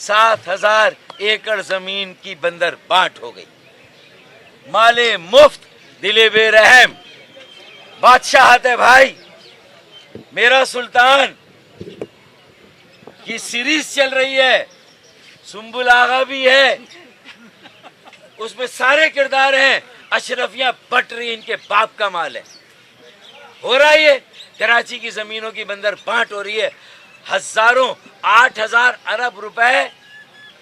7,000 एकड़ जमीन की बंदर बांट हो गई। माले मुफ्त दिले बेरहम बादशाहत है भाई। मेरा सुल्तान की सीरीज चल रही है, सुम्बुल आगा भी है, उसमें सारे किरदार हैं। अशरफियां बट रही, इनके बाप का माल है। हो रहा है, कराची की जमीनों की बंदर बांट हो रही है। हजारों 8,000 अरब रुपए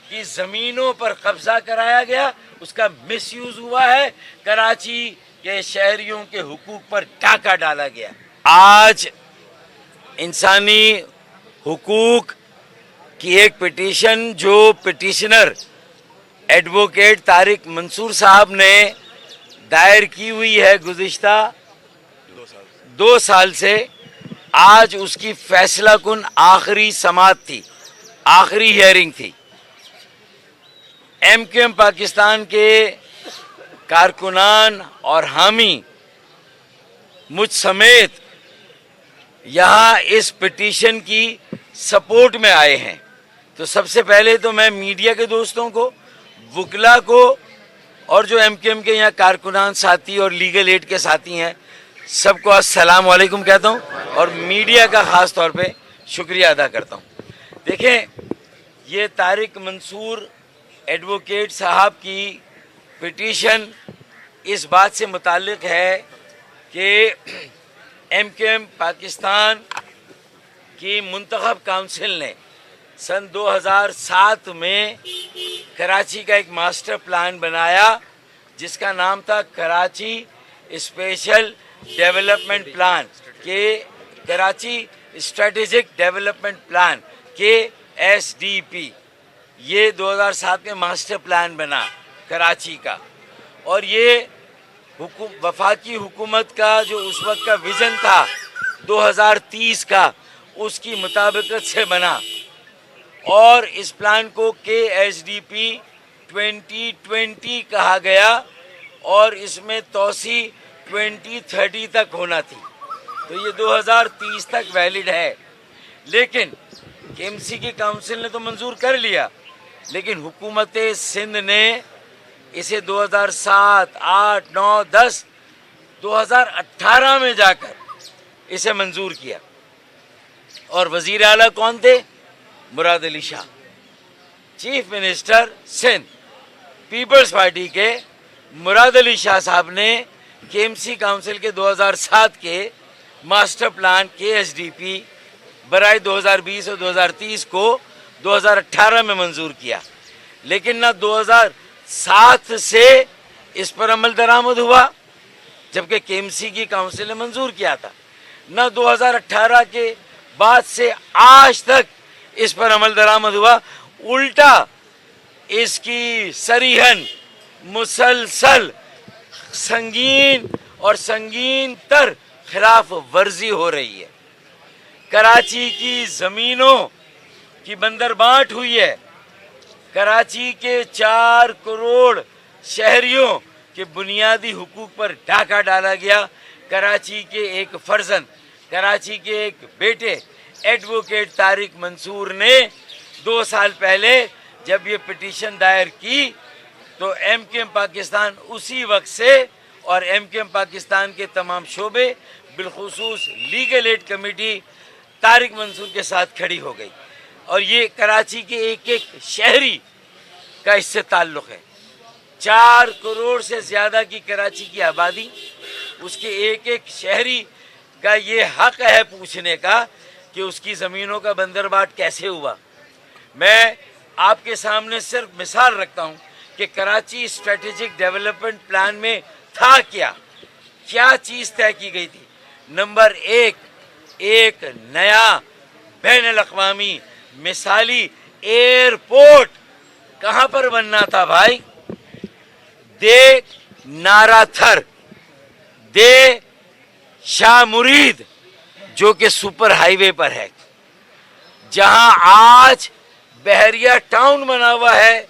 की जमीनों पर कब्जा कराया गया, उसका मिसयूज हुआ है। कराची के शहरियों के हुकूक पर डाका डाला गया। आज इंसानी हुकूक की एक पिटीशन जो पिटीशनर एडवोकेट तारिक मंसूर साहब ने दायर की हुई है गुज़िश्ता 2 साल से, आज उसकी फैसला कुन आखिरी समाअत थी, आखिरी हियरिंग थी। MQM पाकिस्तान के कारकुनान और हामी मुझ समेत यहाँ इस पिटीशन की सपोर्ट में आए हैं। तो सबसे पहले तो मैं मीडिया के दोस्तों को, वकला को और जो MQM के यहाँ कारकुनान साथी और लीगल एड के साथी हैं, सबको अस्सलाम वालेकुम कहता हूँ और मीडिया का ख़ास तौर पे शुक्रिया अदा करता हूँ। देखें, ये तारिक मंसूर एडवोकेट साहब की पिटीशन इस बात से मुताल्लिक है कि MQM पाकिस्तान की मुंतखब काउंसिल ने सन 2007 में कराची का एक मास्टर प्लान बनाया जिसका नाम था कराची स्पेशल डेवलपमेंट प्लान के कराची स्ट्रेटेजिक डेवलपमेंट प्लान के SDP। ये 2007 में मास्टर प्लान बना कराची का, और ये वफाकी हुकूमत का जो उस वक्त का विज़न था 2030 का, उसकी मुताबिकत से बना। और इस प्लान को KSDP 2020 कहा गया और इसमें तोसी 2030 तक होना थी। तो ये 2030 तक वैलिड है। लेकिन KMC की काउंसिल ने तो मंजूर कर लिया, लेकिन हुकूमत सिंध ने इसे 2007, 8, 9, 10, 2018 में जाकर इसे मंजूर किया। और वजीर आला कौन थे? Murad Ali Shah, chief minister Sindh, Peoples Party के मुराद अली शाह साहब ने KMC काउंसिल के 2007 के मास्टर प्लान KSDP बराए 2020 और 2030 को 2018 में मंजूर किया। लेकिन ना 2007 से इस पर अमल दरामद हुआ, जबकि KMC की काउंसिल ने मंजूर किया था। ना 2018 के बाद से आज तक इस पर अमल दरामद हुआ। उल्टा इसकी सरीहन मुसलसल संगीन और संगीन तर खिलाफ वर्जी हो रही है। कराची की ज़मीनों की बंदरबांट हुई है। कराची के 4 करोड़ शहरियों के बुनियादी हुकूक पर डाका डाला गया। कराची के एक फर्जंद, कराची के एक बेटे एडवोकेट तारिक मंसूर ने 2 साल पहले जब ये पिटीशन दायर की तो MQM पाकिस्तान उसी वक्त से और MQM पाकिस्तान के तमाम शोबे बिलखुसूस legal aid committee Tariq Mansoor के साथ खड़ी हो गई। और ये कराची के एक एक शहरी का इससे ताल्लुक़ है। 4 करोड़ से ज़्यादा की कराची की आबादी, उसके एक एक शहरी का ये हक है पूछने का कि उसकी ज़मीनों का बंदरबाट कैसे हुआ। मैं आपके सामने सिर्फ मिसाल रखता हूँ कि कराची स्ट्रेटेजिक डेवलपमेंट प्लान में था क्या क्या चीज़ तय की गई थी। नंबर 1, एक नया बैनुल-अक़वामी मिसाली एयरपोर्ट कहाँ पर बनना था भाई? दे नाराथर, दे शाह मुरीद, जो कि सुपर हाईवे पर है, जहां आज बहरिया टाउन बना हुआ है,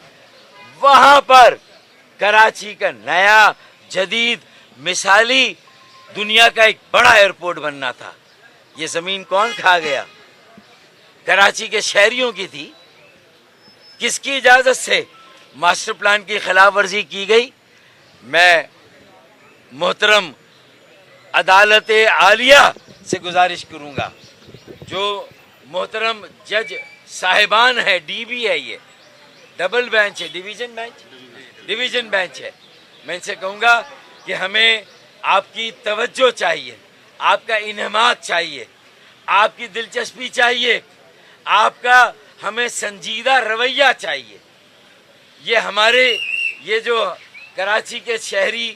वहां पर कराची का नया जदीद मिसाली दुनिया का एक बड़ा एयरपोर्ट बनना था। ये ज़मीन कौन खा गया? कराची के शहरियों की थी। کس کی اجازت سے ماسٹر پلان کی خلاف ورزی کی گئی؟ میں محترم عدالت عالیہ سے گزارش کروں گا، جو محترم جج صاحبان ہے، ڈی بی ہے، یہ ڈبل بینچ ہے، ڈویژن بینچ ہے، میں ان سے کہوں گا کہ ہمیں آپ کی توجہ چاہیے، آپ کا انعامات چاہیے، آپ کی دلچسپی چاہیے، آپ کا ہمیں سنجیدہ رویہ چاہیے۔ یہ جو کراچی کے شہری،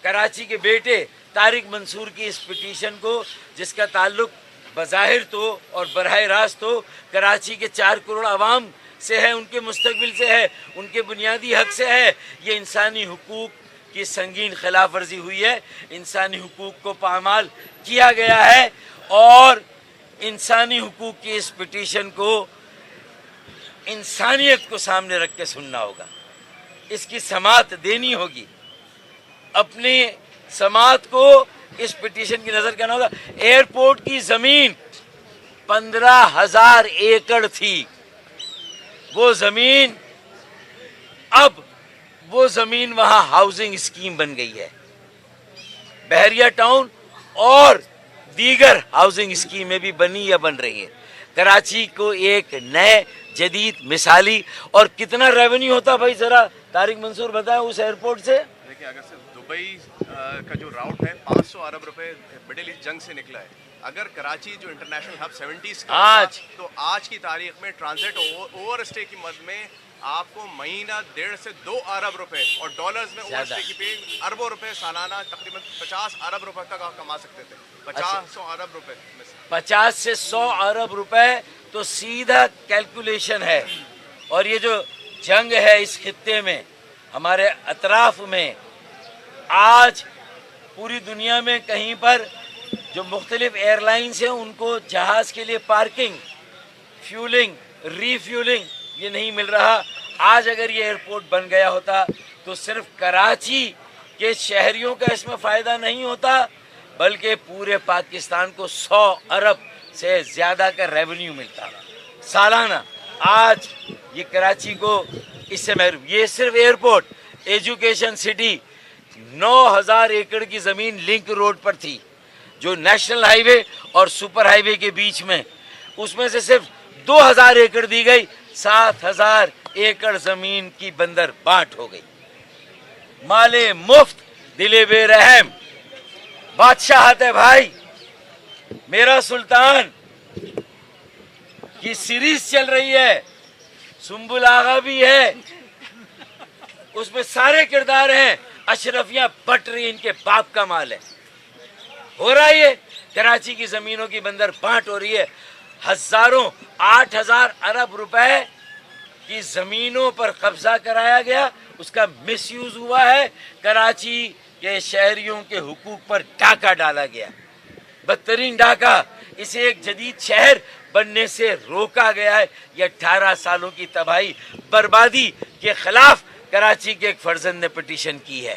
کراچی کے بیٹے طارق منصور کی اس پٹیشن کو، جس کا تعلق بظاہر تو اور براہ راست تو کراچی کے 4 کروڑ عوام سے ہے، ان کے مستقبل سے ہے، ان کے بنیادی حق سے ہے، یہ انسانی حقوق کی سنگین خلاف ورزی ہوئی ہے، انسانی حقوق کو پامال کیا گیا ہے، اور انسانی حقوق کی اس پٹیشن کو انسانیت کو سامنے رکھ کے سننا ہوگا، اس کی سماعت دینی ہوگی، اپنی سماعت کو اس پٹیشن کی نظر کرنا ہوگا۔ ایئرپورٹ کی زمین 15,000 ایکڑ تھی، وہ زمین وہاں ہاؤسنگ اسکیم بن گئی ہے، بحریہ ٹاؤن اور دیگر ہاؤسنگ اسکیمیں بھی بنی یا بن رہی ہیں۔ کراچی کو ایک نئے جدید مثالی، اور کتنا ریونیو ہوتا بھائی ذرا طارق منصور بتائیں اس ایئرپورٹ سے؟ دیکھیں، اگر صرف دبئی کا جو راؤٹ ہے 500 ارب روپے مڈل ایسٹ جنگ سے نکلا ہے، اگر کراچی جو انٹرنیشنل ہب 70s کا تو آج کی تاریخ میں ٹرانزٹ اوور اسٹے کی مد میں آپ کو مہینہ 1.5 سے 2 ارب روپے، اور ڈالرز میں اوور اسٹے کی پے اربوں روپے سالانہ تقریباً 50 ارب روپے تک آپ کما سکتے تھے، 50-100 ارب روپے، 50 سے 100 ارب روپے تو سیدھا کیلکولیشن ہے۔ اور یہ جو جنگ ہے اس خطے میں، ہمارے اطراف میں، آج پوری دنیا میں کہیں پر جو مختلف ایئر لائنز ہیں ان کو جہاز کے لیے پارکنگ، فیولنگ، ری فیولنگ یہ نہیں مل رہا۔ آج اگر یہ ایئرپورٹ بن گیا ہوتا تو صرف کراچی کے شہریوں کا اس میں فائدہ نہیں ہوتا، بلکہ پورے پاکستان کو 100 ارب سے زیادہ کا ریونیو ملتا سالانہ۔ آج یہ کراچی کو اس سے محروم، یہ صرف ایئرپورٹ، ایجوکیشن سٹی 9,000 ایکڑ کی زمین لنک روڈ پر تھی، جو نیشنل ہائی وے اور سپر ہائی وے کے بیچ میں، اس میں سے صرف 2,000 ایکڑ دی گئی، 7,000 ایکڑ زمین کی بندر بانٹ ہو گئی۔ مال مفت، دل بے رحم، بادشاہت ہے بھائی۔ میرا سلطان کی سیریز چل رہی ہے، سنبل آغا بھی ہے، اس میں سارے کردار ہیں، اشرفیاں بٹ رہی، ان کے باپ کا مال ہے۔ ہو رہا ہے کراچی کی زمینوں کی بندر بانٹ ہو رہی ہے، 8,000 ارب روپے کی زمینوں پر قبضہ کرایا گیا، اس کا مس یوز ہوا ہے، کراچی کے شہریوں کے حقوق پر ڈاکہ ڈالا گیا، بدترین ڈاکہ، اسے ایک جدید شہر بننے سے روکا گیا ہے۔ یہ 18 سالوں کی تباہی بربادی کے خلاف کراچی کے ایک فرزند نے پٹیشن کی ہے۔